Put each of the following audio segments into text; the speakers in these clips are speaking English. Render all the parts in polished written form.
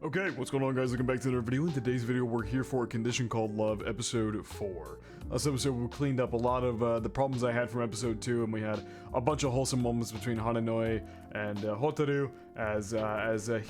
Okay, what's going on guys? Welcome back to another video. In today's video, we're here for A Condition Called Love, episode 4. Last episode, we cleaned up a lot of the problems I had from episode 2, and we had a bunch of wholesome moments between Hananoi and Hotaru as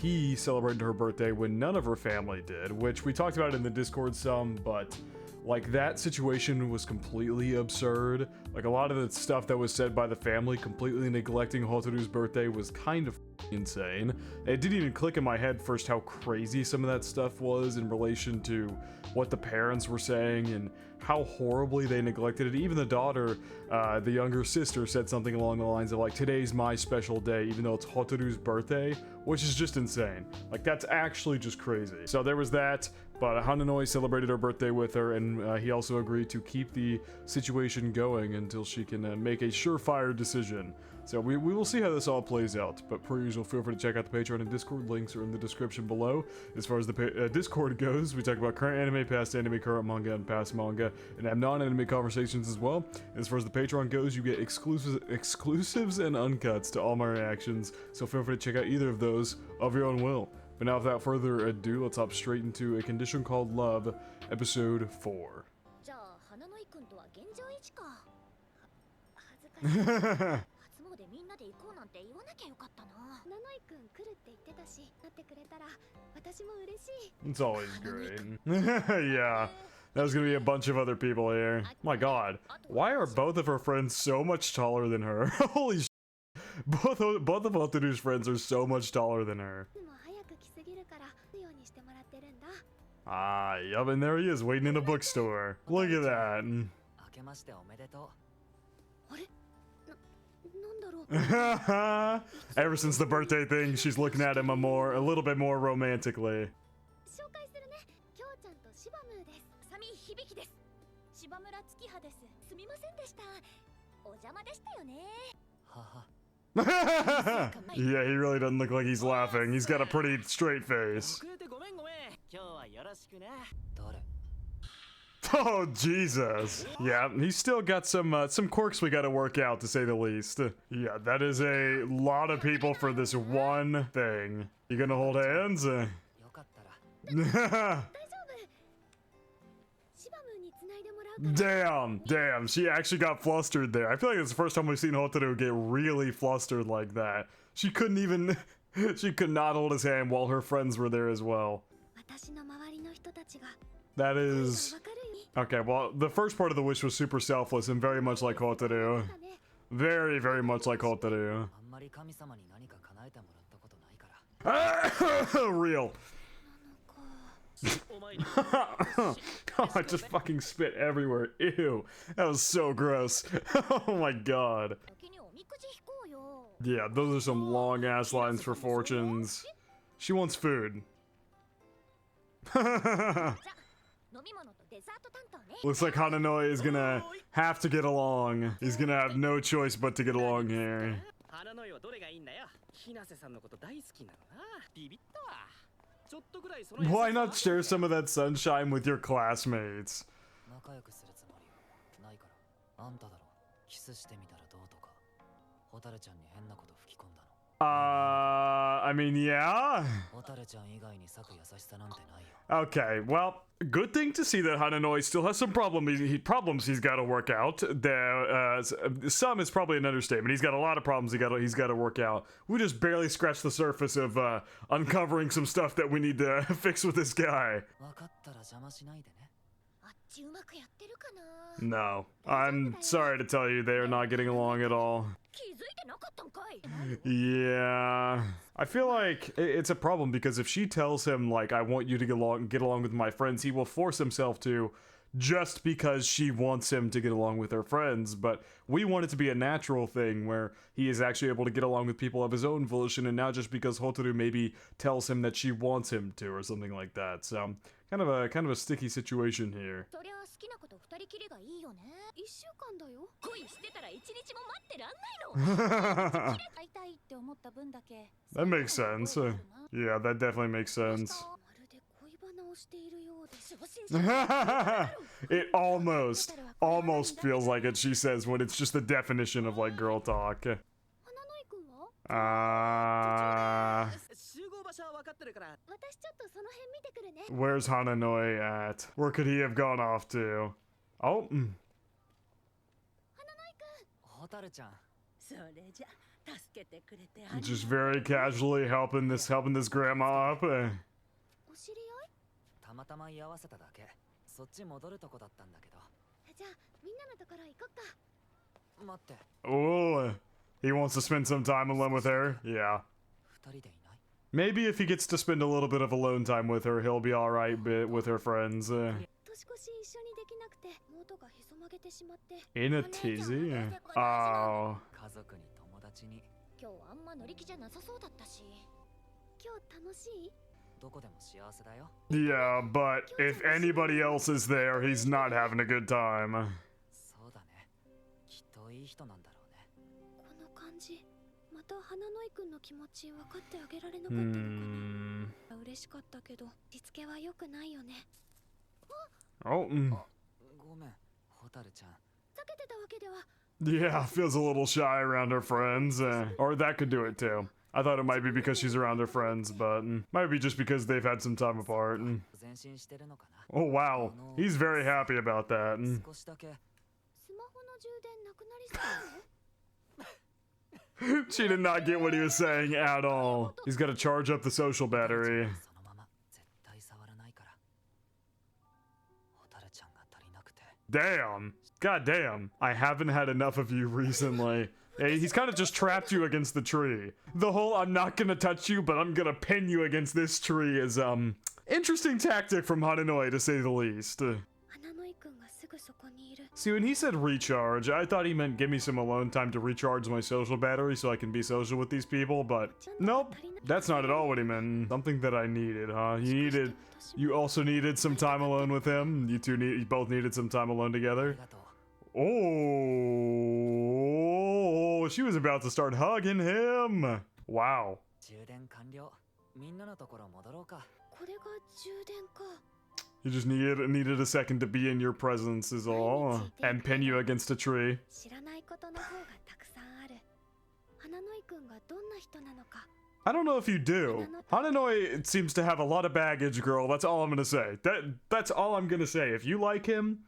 he celebrated her birthday when none of her family did, which we talked about in the Discord some, but like that situation was completely absurd. Like a lot of the stuff that was said by the family completely neglecting Hotaru's birthday was kind of insane. It didn't even click in my head first how crazy some of that stuff was in relation to what the parents were saying and how horribly they neglected it. Even the daughter, the younger sister, said something along the lines of like, today's my special day, even though it's Hotaru's birthday, which is just insane. Like that's actually just crazy. So there was that, but Hananoi celebrated her birthday with her, and he also agreed to keep the situation going until she can make a surefire decision. So we will see how this all plays out, but per usual, feel free to check out the Patreon and Discord. Links are in the description below. As far as the Discord goes, we talk about current anime, past anime, current manga, and past manga, and have non-anime conversations as well. As far as the Patreon goes, you get exclusives and uncuts to all my reactions, so feel free to check out either of those of your own will. But now, without further ado, let's hop straight into A Condition Called Love, episode 4. It's always great. Yeah, there's gonna be a bunch of other people here. My god, why are both of her friends so much taller than her? Holy sh**. Both of Hotaru's friends are so much taller than her. Ah, yup, and there he is, waiting in a bookstore. Look at that. Ever since the birthday thing, she's looking at him a little bit more romantically. Yeah, he really doesn't look like he's laughing. He's got a pretty straight face. Oh, Jesus. Yeah, he's still got some quirks we gotta work out, to say the least. Yeah, that is a lot of people for this one thing. You gonna hold hands? Damn, she actually got flustered there. I feel like it's the first time we've seen Hotaru get really flustered like that. She couldn't even, she could not hold his hand while her friends were there as well. That is... Okay, well, the first part of the wish was super selfless and very much like Hotaru. Very, very much like Hotaru. Real. Oh, I just fucking spit everywhere. Ew. That was so gross. Oh my god. Yeah, those are some long ass lines for fortunes. She wants food. Looks like Hananoi is gonna have to get along. He's gonna have no choice but to get along here. Why not share some of that sunshine with your classmates? I mean, yeah. Okay, well, good thing to see that Hananoi still has some problems he's got to work out. Some is probably an understatement. He's got a lot of problems he's got to work out. We just barely scratched the surface of uncovering some stuff that we need to fix with this guy. No, I'm sorry to tell you, they are not getting along at all. Yeah, I feel like it's a problem because if she tells him like, I want you to get along with my friends, he will force himself to, just because she wants him to get along with her friends. But we want it to be a natural thing where he is actually able to get along with people of his own volition, and not just because Hotaru maybe tells him that she wants him to or something like that. So kind of a sticky situation here. That makes sense. Yeah, that definitely makes sense. It almost feels like it, she says, when it's just the definition of like girl talk. Where's Hananoi at? Where could he have gone off to? Oh. Just very casually helping this grandma up. Oh, he wants to spend some time alone with her. Yeah. Maybe if he gets to spend a little bit of alone time with her, he'll be alright with her friends. In a tizzy? Oh. Yeah, but if anybody else is there, he's not having a good time. Oh. Yeah, feels a little shy around her friends. Or that could do it too. I thought it might be because she's around her friends, but might be just because they've had some time apart. Oh wow, he's very happy about that. She did not get what he was saying at all. He's got to charge up the social battery. Damn. God damn. I haven't had enough of you recently. Hey, he's kind of just trapped you against the tree. The whole I'm not gonna touch you, but I'm gonna pin you against this tree is, interesting tactic from Hananoi, to say the least. See, when he said recharge, I thought he meant give me some alone time to recharge my social battery so I can be social with these people, but nope, that's not at all what he meant. Something that I needed, huh? You also needed some time alone with him? You both needed some time alone together? Oh, she was about to start hugging him. Wow. You just needed a second to be in your presence is all, and pin you against a tree. I don't know if you do. Hananoi seems to have a lot of baggage, girl. That's all I'm gonna say. That's all I'm gonna say. If you like him,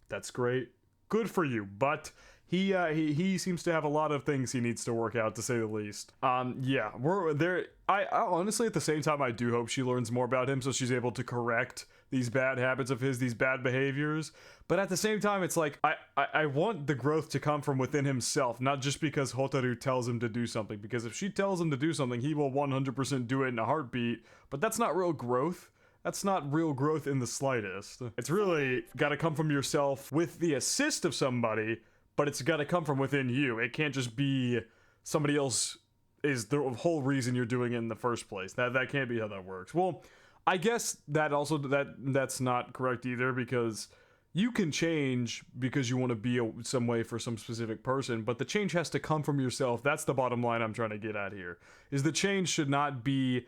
that's great. Good for you. But he seems to have a lot of things he needs to work out, to say the least. Yeah, we're there. I honestly, at the same time, I do hope she learns more about him so she's able to correct these bad habits of his, these bad behaviors. But at the same time, it's like, I want the growth to come from within himself, not just because Hotaru tells him to do something. Because if she tells him to do something, he will 100% do it in a heartbeat. But that's not real growth. That's not real growth in the slightest. It's really gotta come from yourself with the assist of somebody, but it's gotta come from within you. It can't just be somebody else is the whole reason you're doing it in the first place. That can't be how that works. Well, I guess that also that's not correct either, because you can change because you want to be some way for some specific person, but the change has to come from yourself. That's the bottom line I'm trying to get at here, is the change should not be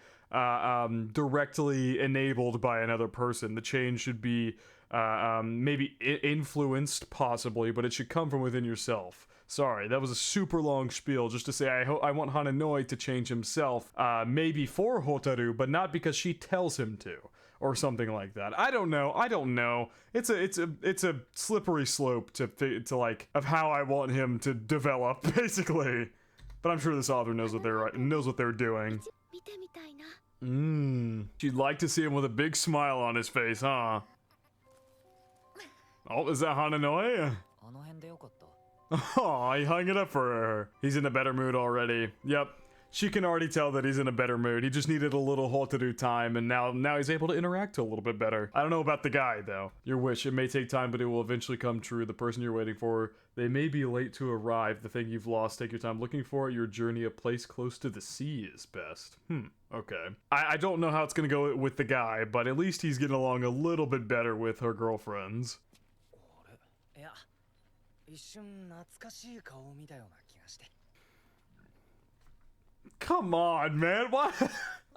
directly enabled by another person. The change should be maybe influenced, possibly, but it should come from within yourself. Sorry, that was a super long spiel just to say I want Hananoi to change himself, maybe for Hotaru, but not because she tells him to, or something like that. I don't know. It's a slippery slope to like of how I want him to develop, basically. But I'm sure this author knows what they're doing. She'd like to see him with a big smile on his face, huh? Oh, is that Hananoi? Oh, he hung it up for her. He's in a better mood already. Yep. She can already tell that he's in a better mood. He just needed a little Hotaru time, and now he's able to interact a little bit better. I don't know about the guy, though. Your wish, it may take time, but it will eventually come true. The person you're waiting for, they may be late to arrive. The thing you've lost, take your time looking for it. Your journey, a place close to the sea is best. Okay. I don't know how it's gonna go with the guy, but at least he's getting along a little bit better with her girlfriends. Come on, man. What?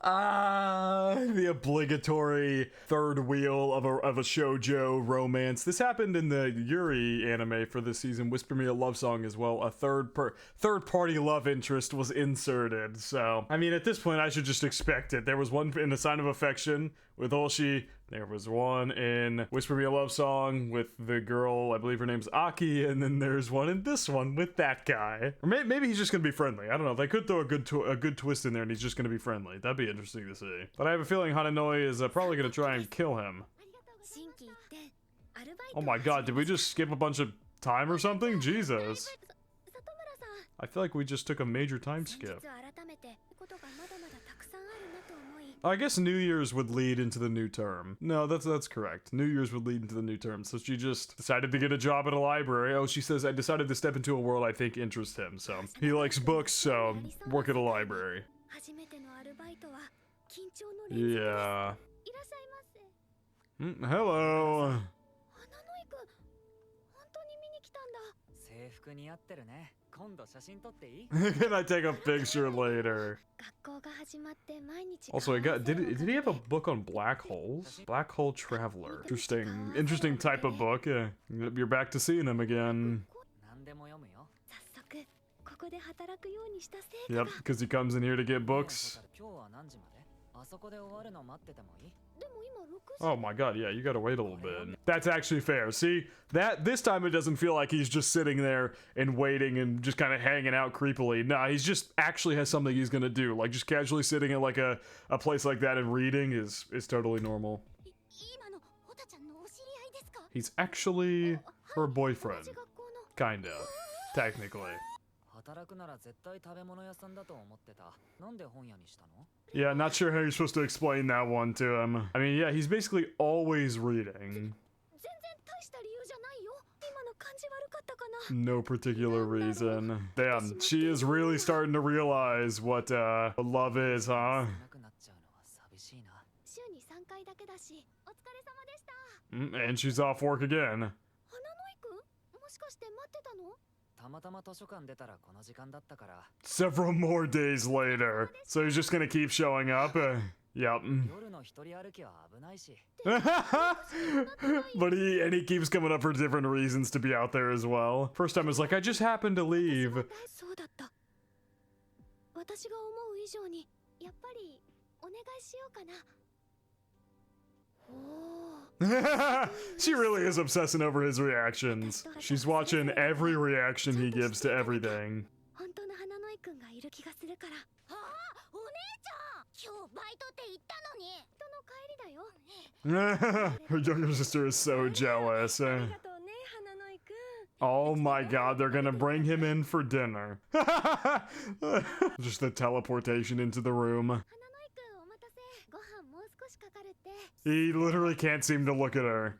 The obligatory third wheel of a shoujo romance. This happened in the Yuri anime for this season. Whisper Me a Love Song as well. A third party love interest was inserted. So, I mean, at this point, I should just expect it. There was one in A Sign of Affection with Oshi. There was one in Whisper Me a Love Song with the girl, I believe her name's Aki, and then there's one in this one with that guy. Or maybe he's just gonna be friendly. I don't know. They could throw a good twist in there and he's just gonna be friendly. That'd be interesting to see. But I have a feeling Hananoi is probably gonna try and kill him. Oh my god, did we just skip a bunch of time or something? Jesus. I feel like we just took a major time skip. I guess New Year's would lead into the new term. No, that's correct. New Year's would lead into the new term. So she just decided to get a job at a library. Oh, she says, I decided to step into a world I think interests him. So he likes books, so work at a library. Yeah. Hello. Can I take a picture later? Also, did he have a book on black holes? Black Hole Traveler. Interesting type of book. You're back to seeing him again. Yep, because he comes in here to get books. Oh my god, yeah, you gotta wait a little bit. That's actually fair. See, this time it doesn't feel like he's just sitting there and waiting and just kind of hanging out creepily. Nah, he's just actually has something he's gonna do. Like, just casually sitting at like a place like that and reading is totally normal. He's actually her boyfriend. Kinda. Technically. Yeah, not sure how you're supposed to explain that one to him. I mean, yeah, he's basically always reading. No particular reason. Damn, she is really starting to realize what love is, huh? And she's off work again. Several more days later. So he's just gonna keep showing up? Yep. But he keeps coming up for different reasons to be out there as well. First time it's like, I just happened to leave. She really is obsessing over his reactions. She's watching every reaction he gives to everything. Her younger sister is so jealous. Oh my god, they're gonna bring him in for dinner. Just the teleportation into the room. He literally can't seem to look at her.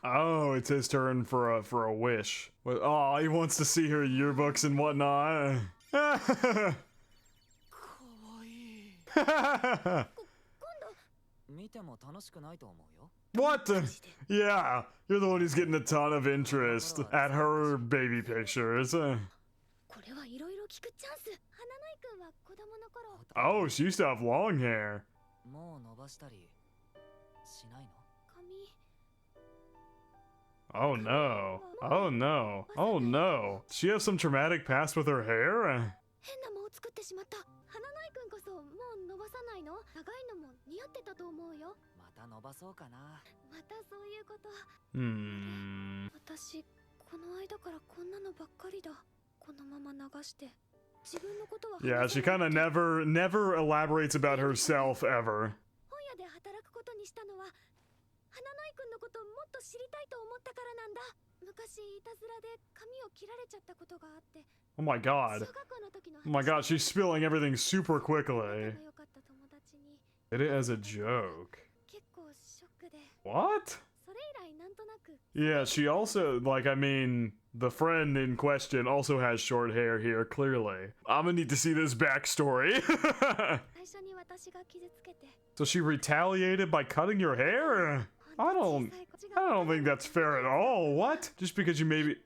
Oh, it's his turn for a wish. Oh, he wants to see her yearbooks and whatnot. What? Yeah, you're the one who's getting a ton of interest at her baby pictures. Oh, she used to have long hair. Oh no. Oh no. Oh no. She has some traumatic past with her hair? Yeah, she kind of never elaborates about herself ever. Oh my god. Oh my god, she's spilling everything super quickly. Did it as a joke. What? Yeah, she also, like, I mean, the friend in question also has short hair here, clearly. I'm gonna need to see this backstory. So she retaliated by cutting your hair? I don't think that's fair at all. What? Just because you maybe...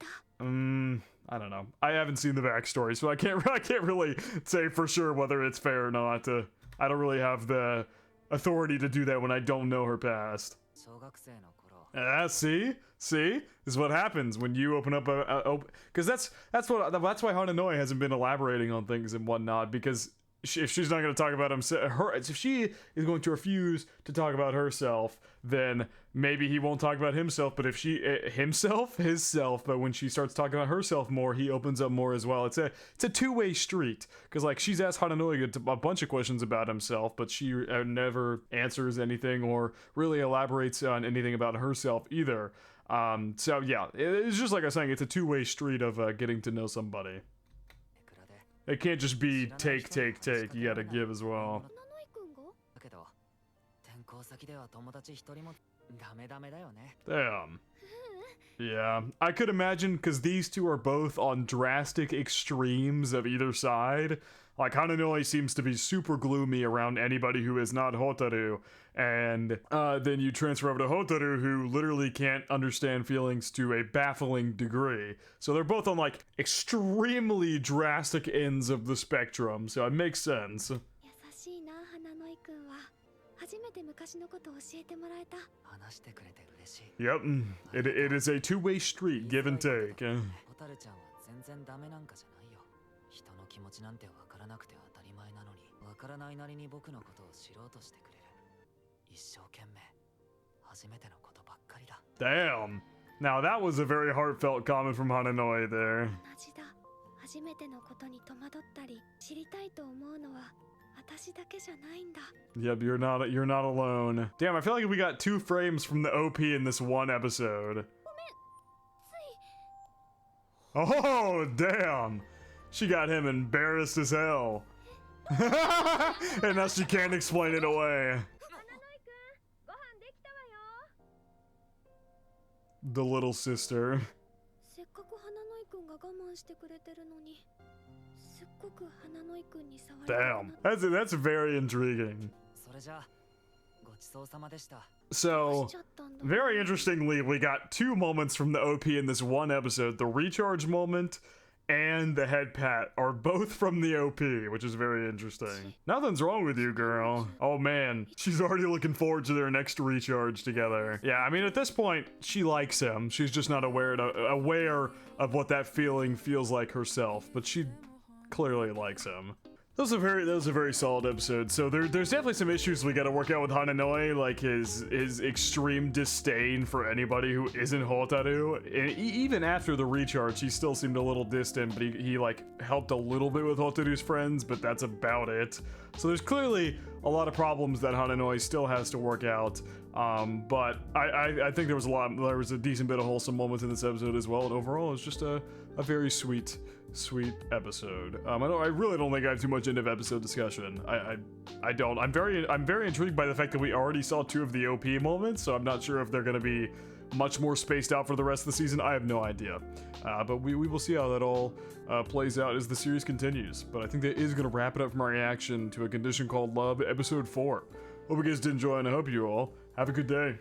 I don't know. I haven't seen the backstory, so I can't really say for sure whether it's fair or not. I don't really have the authority to do that when I don't know her past. See? This is what happens when you open up because that's why Hananoi hasn't been elaborating on things and whatnot, because if she's not going to talk about if she is going to refuse to talk about herself, then maybe he won't talk about himself. But if himself, but when she starts talking about herself more, he opens up more as well. It's a two-way street, because like she's asked Hananoi a bunch of questions about himself, but she never answers anything or really elaborates on anything about herself either. So yeah, it's just like I was saying, it's a two-way street of getting to know somebody. It can't just be take. You gotta give as well. Damn. Yeah, I could imagine, because these two are both on drastic extremes of either side. Like, Hananoi seems to be super gloomy around anybody who is not Hotaru, and then you transfer over to Hotaru, who literally can't understand feelings to a baffling degree. So they're both on, like, extremely drastic ends of the spectrum, so it makes sense. Yep, it is a two-way street, give and take. Damn. Now that was a very heartfelt comment from Hananoi there. Yep, you're not alone. Damn, I feel like we got 2 frames from the OP in this one episode. Oh, damn. She got him embarrassed as hell. And now she can't explain it away. The little sister. Damn, that's very intriguing. So, very interestingly, we got 2 moments from the OP in this one episode. The recharge moment and the head pat are both from the OP, which is very interesting. Nothing's wrong with you, girl. Oh man, she's already looking forward to their next recharge together. Yeah, I mean, at this point, she likes him. She's just not aware of what that feeling feels like herself, but she clearly likes him. That was a very solid episode. So there's definitely some issues we gotta work out with Hananoi, like his extreme disdain for anybody who isn't Hotaru. And even after the recharge, he still seemed a little distant, but he like helped a little bit with Hotaru's friends, but that's about it. So there's clearly a lot of problems that Hananoi still has to work out. But I think there was a decent bit of wholesome moments in this episode as well, and overall it was just a very sweet episode. I really don't think I have too much end of episode discussion. I don't. I'm very intrigued by the fact that we already saw 2 of the OP moments, so I'm not sure if they're gonna be much more spaced out for the rest of the season. I have no idea. But we will see how that all plays out as the series continues. But I think that is gonna wrap it up for my reaction to A Condition Called Love, episode 4. Hope you guys did enjoy, and I hope you all have a good day.